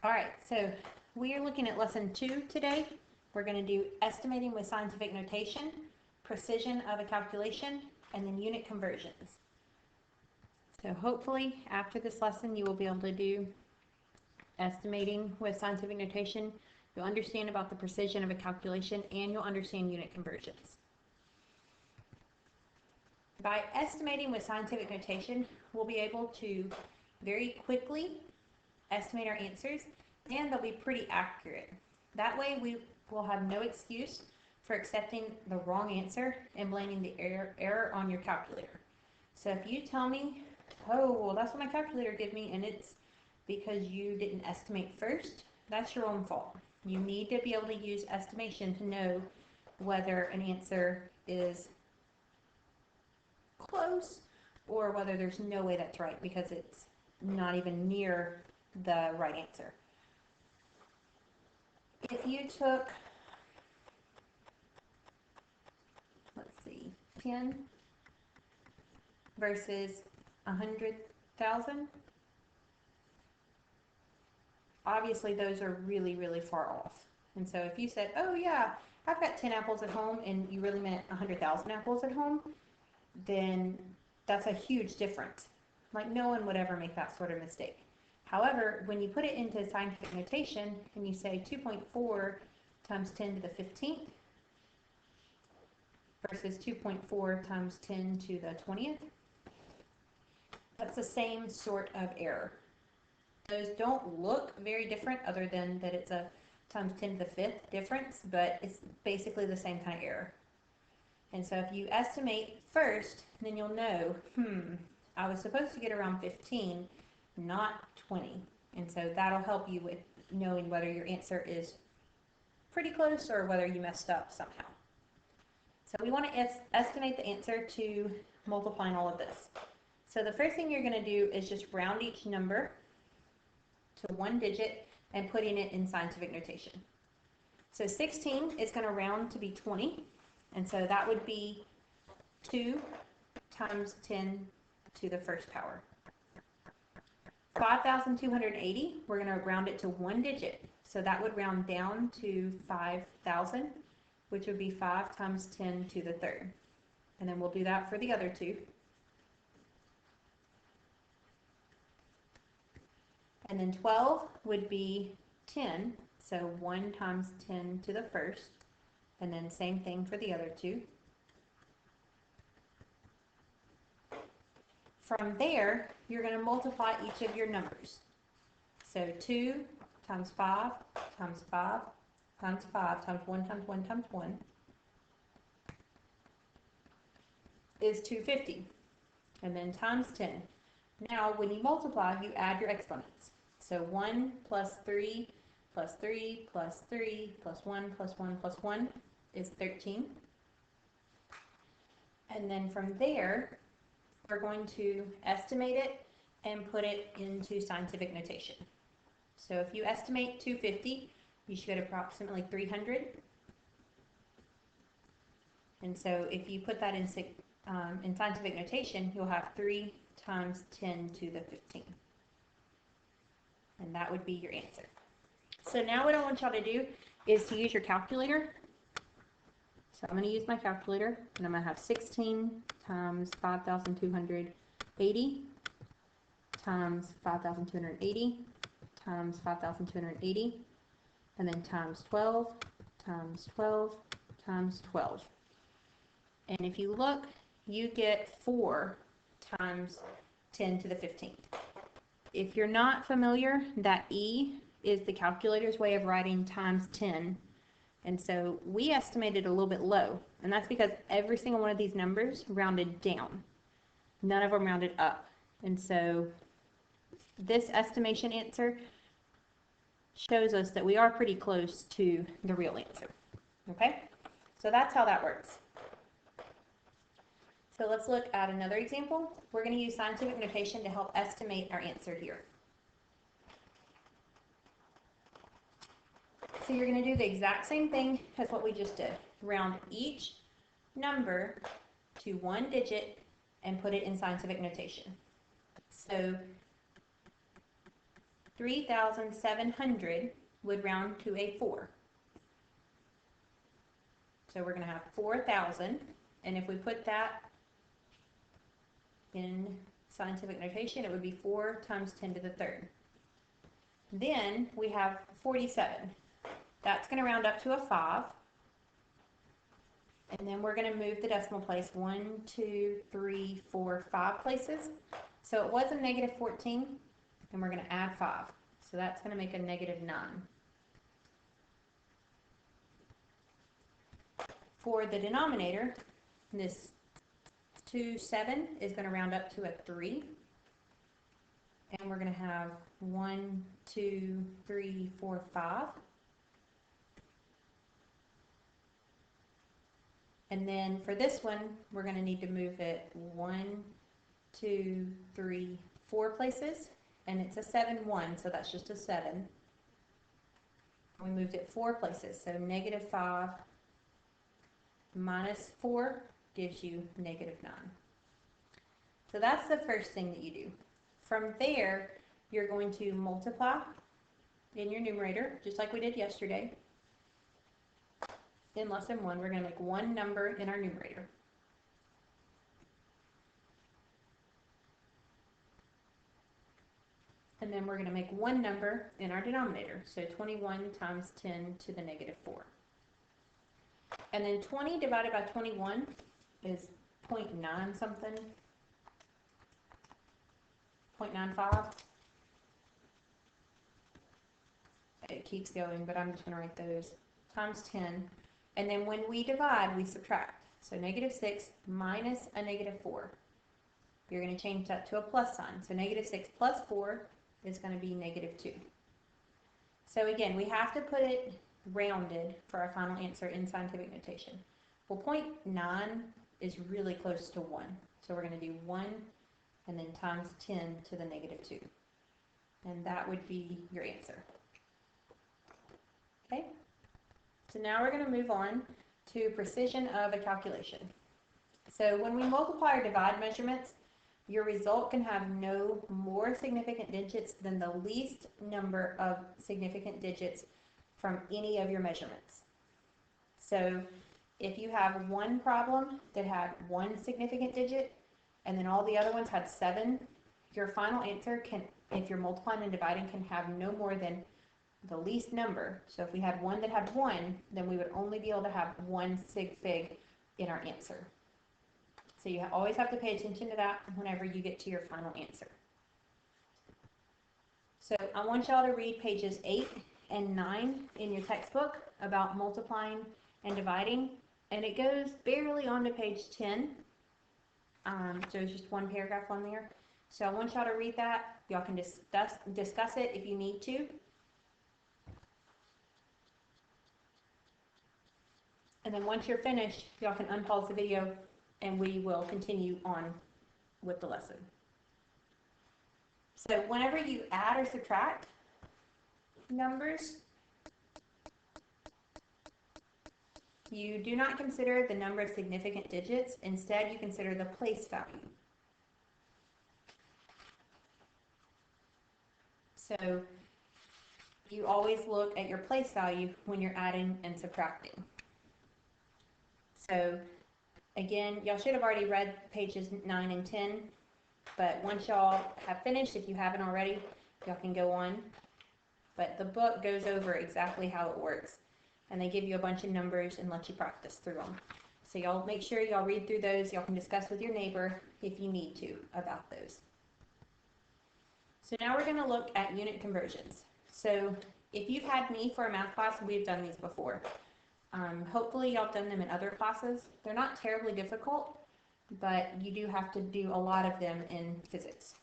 All right, so we are looking at lesson 2 today. We're going to do estimating with scientific notation, precision of a calculation, and then unit conversions. So hopefully after this lesson you will be able to do estimating with scientific notation. You'll understand about the precision of a calculation and you'll understand unit conversions. By estimating with scientific notation, we'll be able to very quickly estimate our answers, and they'll be pretty accurate. That way we will have no excuse for accepting the wrong answer and blaming the error on your calculator. So if you tell me, oh, well, that's what my calculator gave me, and it's because you didn't estimate first, that's your own fault. You need to be able to use estimation to know whether an answer is close or whether there's no way that's right because it's not even near the right answer. If you took, let's see, 10 versus 100,000, obviously those are really, really far off. And so if you said, oh yeah, I've got 10 apples at home, and you really meant 100,000 apples at home, then that's a huge difference. Like, no one would ever make that sort of mistake. However, when you put it into scientific notation and you say 2.4 times 10 to the 15th versus 2.4 times 10 to the 20th, that's the same sort of error. Those don't look very different other than that it's a times 10 to the 5th difference, but it's basically the same kind of error. And so if you estimate first, then you'll know, I was supposed to get around 15, not 20. And so that'll help you with knowing whether your answer is pretty close or whether you messed up somehow. So we want to estimate the answer to multiplying all of this. So the first thing you're going to do is just round each number to one digit and putting it in scientific notation. So 16 is going to round to be 20. And so that would be 2 times 10 to the first power. 5,280, we're going to round it to one digit. So that would round down to 5,000, which would be 5 times 10 to the third. And then we'll do that for the other two. And then 12 would be 10, so 1 times 10 to the first. And then same thing for the other two. From there, you're going to multiply each of your numbers. So 2 times 5 times 5 times 5 times 1 times 1 times 1 is 250. And then times 10. Now, when you multiply, you add your exponents. So 1 plus 3 plus 3 plus 3 plus 1 plus 1 plus 1 is 13. And then from there, we're going to estimate it and put it into scientific notation. So if you estimate 250, you should get approximately 300. And so if you put that in scientific notation, you'll have 3 times 10 to the 15. And that would be your answer. So now what I want y'all to do is to use your calculator. So I'm going to use my calculator, and I'm going to have 16 times 5,280 times 5,280 times 5,280, and then times 12 times 12 times 12. And if you look, you get 4 times 10 to the 15th. If you're not familiar, that E is the calculator's way of writing times 10. And so we estimated a little bit low, and that's because every single one of these numbers rounded down. None of them rounded up. And so this estimation answer shows us that we are pretty close to the real answer. Okay? So that's how that works. So let's look at another example. We're going to use scientific notation to help estimate our answer here. So you're going to do the exact same thing as what we just did. Round each number to one digit and put it in scientific notation. So 3,700 would round to a 4. So we're going to have 4,000, and if we put that in scientific notation, it would be 4 times 10 to the third. Then we have 47. That's going to round up to a 5. And then we're going to move the decimal place 1, 2, 3, 4, 5 places. So it was a negative 14, and we're going to add 5. So that's going to make a negative 9. For the denominator, this 2, 7 is going to round up to a 3. And we're going to have 1, 2, 3, 4, 5. And then for this one, we're going to need to move it 1, 2, 3, 4 places. And it's a 7, 1, so that's just a 7. We moved it 4 places, so negative 5 minus 4 gives you negative 9. So that's the first thing that you do. From there, you're going to multiply in your numerator, just like we did yesterday. In lesson 1, we're going to make one number in our numerator. And then we're going to make one number in our denominator. So 21 times 10 to the negative 4. And then 20 divided by 21 is 0.9 something. 0.95. It keeps going, but I'm just going to write those. Times 10. And then when we divide, we subtract. So negative 6 minus a negative 4. You're going to change that to a plus sign. So negative 6 plus 4 is going to be negative 2. So again, we have to put it rounded for our final answer in scientific notation. Well, 0.9 is really close to 1. So we're going to do 1 and then times 10 to the negative 2. And that would be your answer. Okay? So now we're going to move on to precision of a calculation. So when we multiply or divide measurements, your result can have no more significant digits than the least number of significant digits from any of your measurements. So if you have one problem that had one significant digit and then all the other ones had 7, your final answer can, if you're multiplying and dividing, can have no more than the least number. So if we had one that had 1, then we would only be able to have one sig fig in our answer. So you always have to pay attention to that whenever you get to your final answer. So I want y'all to read pages 8 and 9 in your textbook about multiplying and dividing, and it goes barely on to page 10. So it's just one paragraph on there. So I want y'all to read that. Y'all can discuss it if you need to. And then once you're finished, y'all can unpause the video and we will continue on with the lesson. So whenever you add or subtract numbers, you do not consider the number of significant digits. Instead, you consider the place value. So you always look at your place value when you're adding and subtracting. So again, y'all should have already read pages 9 and 10, but once y'all have finished, if you haven't already, y'all can go on. But the book goes over exactly how it works, and they give you a bunch of numbers and let you practice through them. So y'all make sure y'all read through those. Y'all can discuss with your neighbor if you need to about those. So now we're going to look at unit conversions. So if you've had me for a math class, we've done these before. Hopefully y'all have done them in other classes. They're not terribly difficult, but you do have to do a lot of them in physics.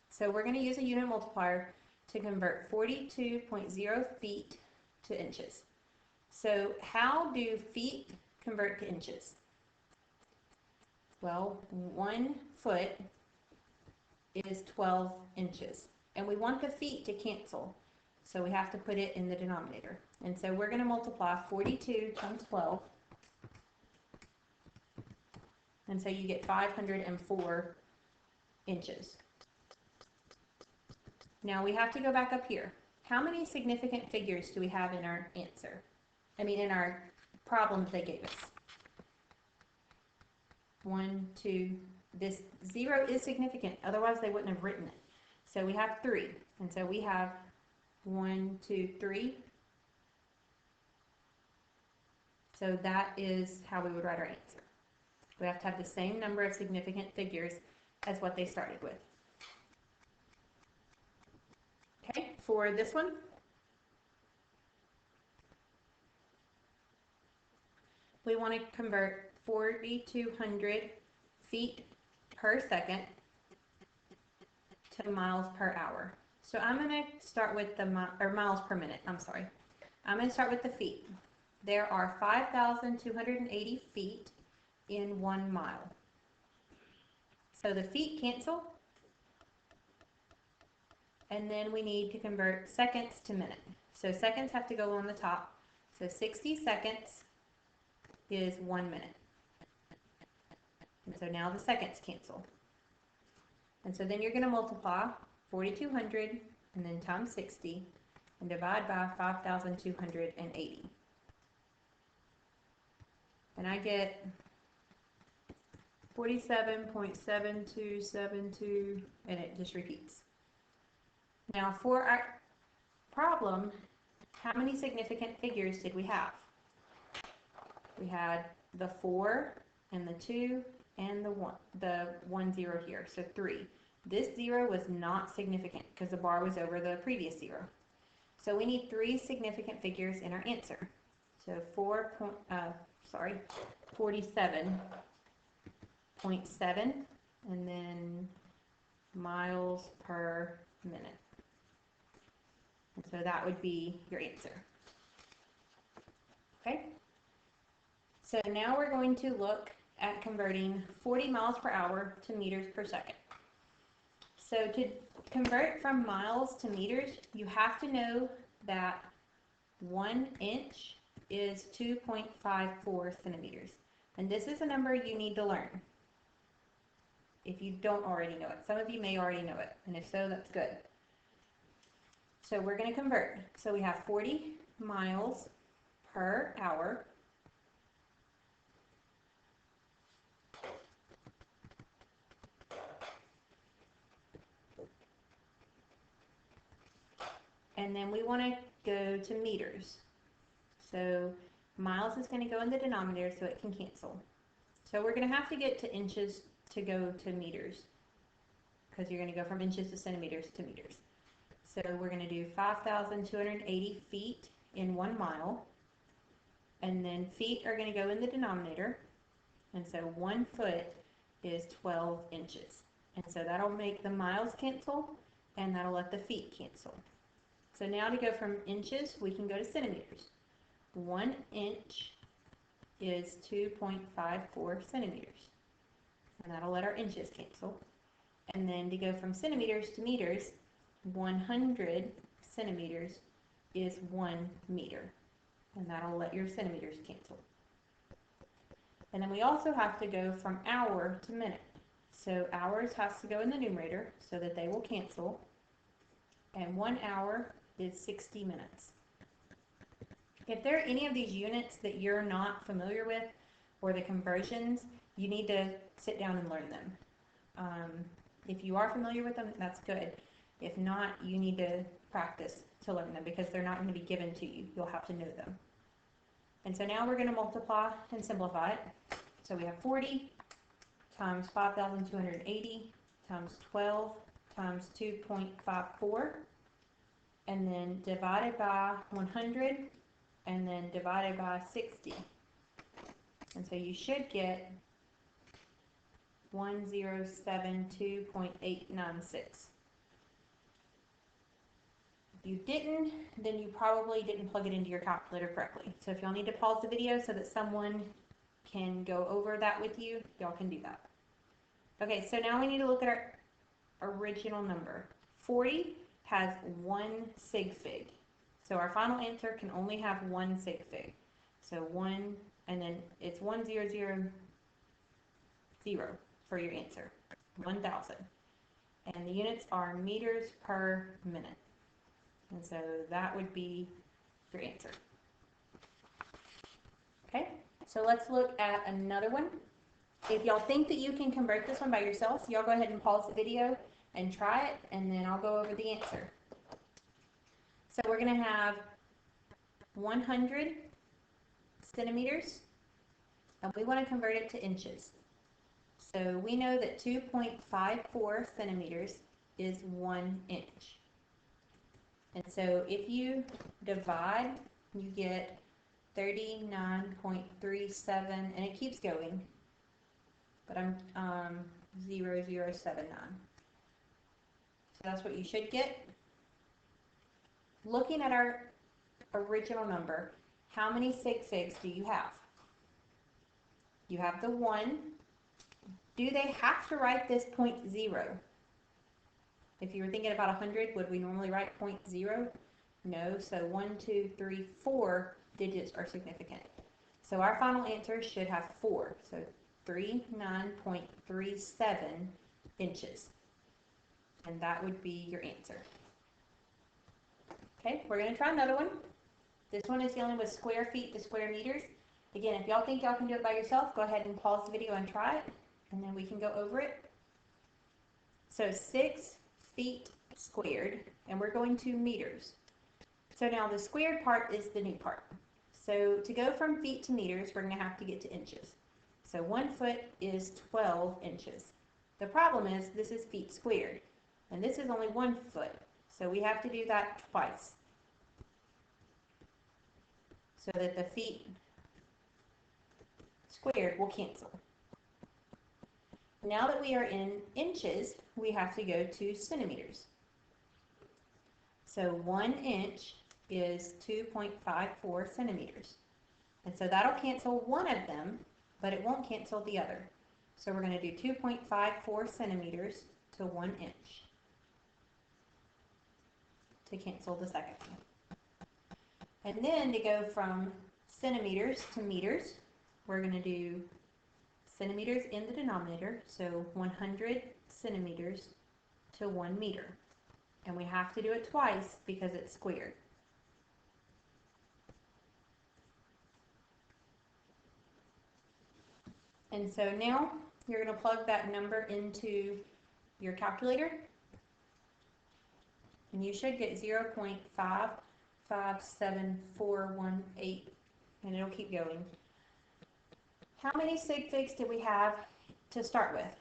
So we're going to use a unit multiplier to convert 42.0 feet to inches. So how do feet convert to inches? Well, 1 foot is 12 inches. And we want the feet to cancel, so we have to put it in the denominator. And so we're going to multiply 42 times 12. And so you get 504 inches. Now we have to go back up here. How many significant figures do we have in our answer? I mean, in our problem that they gave us. 1, 2, this 0 is significant, otherwise they wouldn't have written it. So we have 3, and so we have 1, 2, 3. So that is how we would write our answer. We have to have the same number of significant figures as what they started with. Okay, for this one, we want to convert 4,200 feet per second to miles per hour. So I'm going to start with the miles per minute. I'm sorry. I'm going to start with the feet. There are 5,280 feet in 1 mile. So the feet cancel. And then we need to convert seconds to minute. So seconds have to go on the top. So 60 seconds is 1 minute. And so now the seconds cancel. And so then you're going to multiply 4,200 and then times 60 and divide by 5,280. And I get 47.7272, and it just repeats. Now for our problem, how many significant figures did we have? We had the 4 and the 2 and the 1 0 here, so 3. This 0 was not significant because the bar was over the previous 0. So we need 3 significant figures in our answer. So 47.7 and then miles per minute. And so that would be your answer. Okay? So now we're going to look at converting 40 miles per hour to meters per second. So to convert from miles to meters, you have to know that 1 inch is 2.54 centimeters. And this is a number you need to learn if you don't already know it. Some of you may already know it, and if so, that's good. So we're going to convert. So we have 40 miles per hour and then we want to go to meters. So miles is going to go in the denominator so it can cancel. So we're going to have to get to inches to go to meters because you're going to go from inches to centimeters to meters. So we're going to do 5,280 feet in 1 mile, and then feet are going to go in the denominator, and so 1 foot is 12 inches. And so that'll make the miles cancel, and that'll let the feet cancel. So now to go from inches, we can go to centimeters. 1 inch is 2.54 centimeters, and that'll let our inches cancel. And then to go from centimeters to meters, 100 centimeters is 1 meter, and that'll let your centimeters cancel. And then we also have to go from hour to minute. So hours has to go in the numerator so that they will cancel, and 1 hour is 60 minutes. If there are any of these units that you're not familiar with, or the conversions, you need to sit down and learn them. If you are familiar with them, that's good. If not, you need to practice to learn them because they're not going to be given to you. You'll have to know them. And so now we're going to multiply and simplify it. So we have 40 times 5,280 times 12 times 2.54, and then divided by 100, and then divided by 60. And so you should get 1072.896. If you didn't, then you probably didn't plug it into your calculator correctly. So if y'all need to pause the video so that someone can go over that with you, y'all can do that. Okay, so now we need to look at our original number. 40 has 1 sig fig. So our final answer can only have 1 sig fig. So 1, and then it's 1000 for your answer, 1,000. and the units are meters per minute. And so that would be your answer. Okay, so let's look at another one. If y'all think that you can convert this one by yourself, y'all go ahead and pause the video and try it, and then I'll go over the answer. So we're going to have 100 centimeters, and we want to convert it to inches. So we know that 2.54 centimeters is 1 inch. And so if you divide, you get 39.37, and it keeps going, but I'm 0079. So that's what you should get. Looking at our original number, how many sig figs do you have? You have the 1. Do they have to write this 0.0? If you were thinking about 100, would we normally write 0.0? No, so 1, 2, 3, 4 digits are significant. So our final answer should have 4, so 39.37 inches. And that would be your answer. Okay, we're going to try another one. This one is dealing with square feet to square meters. Again, if y'all think y'all can do it by yourself, go ahead and pause the video and try it, and then we can go over it. So 6 feet squared, and we're going to meters. So now the squared part is the new part. So to go from feet to meters, we're going to have to get to inches. So 1 foot is 12 inches. The problem is this is feet squared, and this is only 1 foot. So we have to do that twice, so that the feet squared will cancel. Now that we are in inches, we have to go to centimeters. So 1 inch is 2.54 centimeters. And so that'll cancel one of them, but it won't cancel the other. So we're going to do 2.54 centimeters to 1 inch to cancel the second one. And then to go from centimeters to meters, we're going to do centimeters in the denominator, so 100 centimeters to 1 meter. And we have to do it twice because it's squared. And so now you're going to plug that number into your calculator, and you should get 0.557418, and it'll keep going. How many sig figs did we have to start with?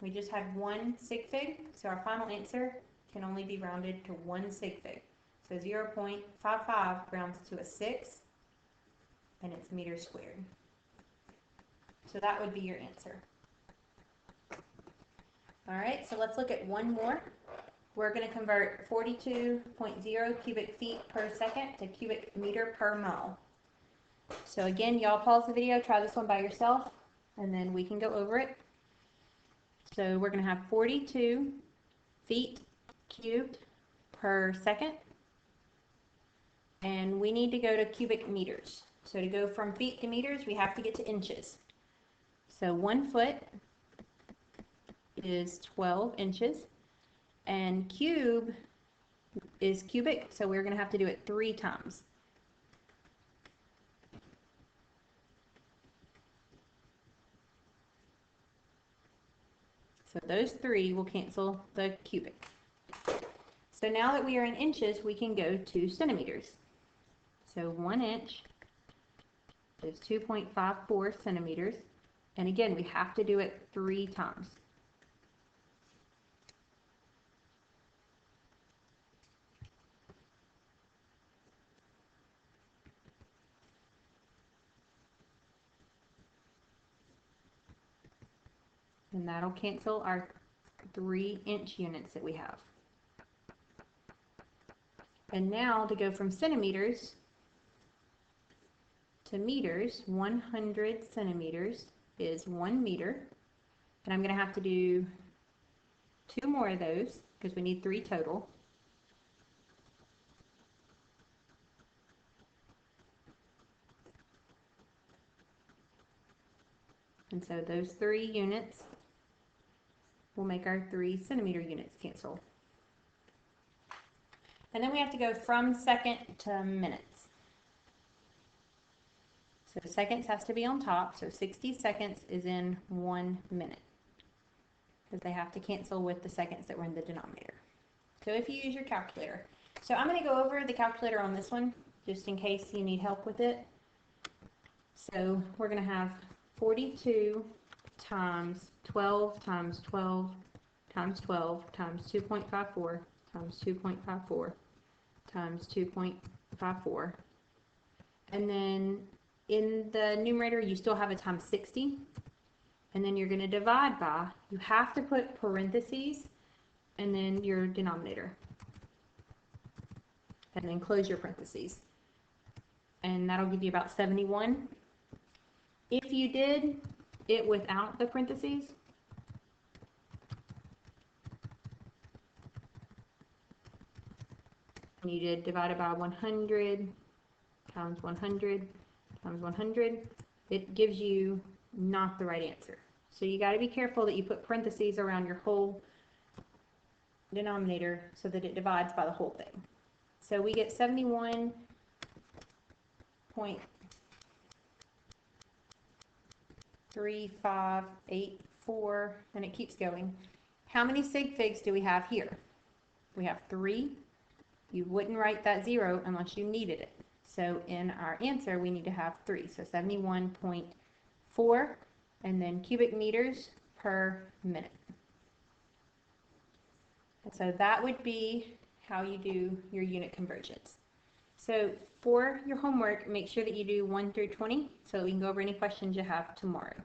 We just had 1 sig fig, so our final answer can only be rounded to 1 sig fig. So 0.55 rounds to a 6, and it's meters squared. So that would be your answer. All right, so let's look at one more. We're going to convert 42.0 cubic feet per second to cubic meter per mile. So again, y'all pause the video, try this one by yourself, and then we can go over it. So we're going to have 42 feet cubed per second, and we need to go to cubic meters. So to go from feet to meters, we have to get to inches. So 1 foot is 12 inches, and cube is cubic, so we're going to have to do it 3 times. So those 3 will cancel the cubic. So now that we are in inches, we can go to centimeters. So 1 inch is 2.54 centimeters. And again, we have to do it 3 times. And that'll cancel our 3-inch units that we have. And now to go from centimeters to meters, 100 centimeters is 1 meter. And I'm going to have to do 2 more of those because we need 3 total. And so those 3 units will make our 3 centimeter units cancel. And then we have to go from second to minutes. So seconds has to be on top, so 60 seconds is in 1 minute, because they have to cancel with the seconds that were in the denominator. So if you use your calculator. So I'm going to go over the calculator on this one, just in case you need help with it. So we're going to have 42 times 12 times 12 times 12 times 2.54 times 2.54 times 2.54. And then in the numerator, you still have a times 60. And then you're going to divide by, you have to put parentheses, and then your denominator. And then close your parentheses. And that'll give you about 71. If you did it without the parentheses, and you did divided by 100 times 100 times 100, it gives you not the right answer. So you got to be careful that you put parentheses around your whole denominator so that it divides by the whole thing. So we get 71.3584, and it keeps going. How many sig figs do we have here? We have 3. You wouldn't write that 0 unless you needed it. So in our answer, we need to have 3. So 71.4, and then cubic meters per minute. And so that would be how you do your unit conversions. So for your homework, make sure that you do 1 through 20 so we can go over any questions you have tomorrow.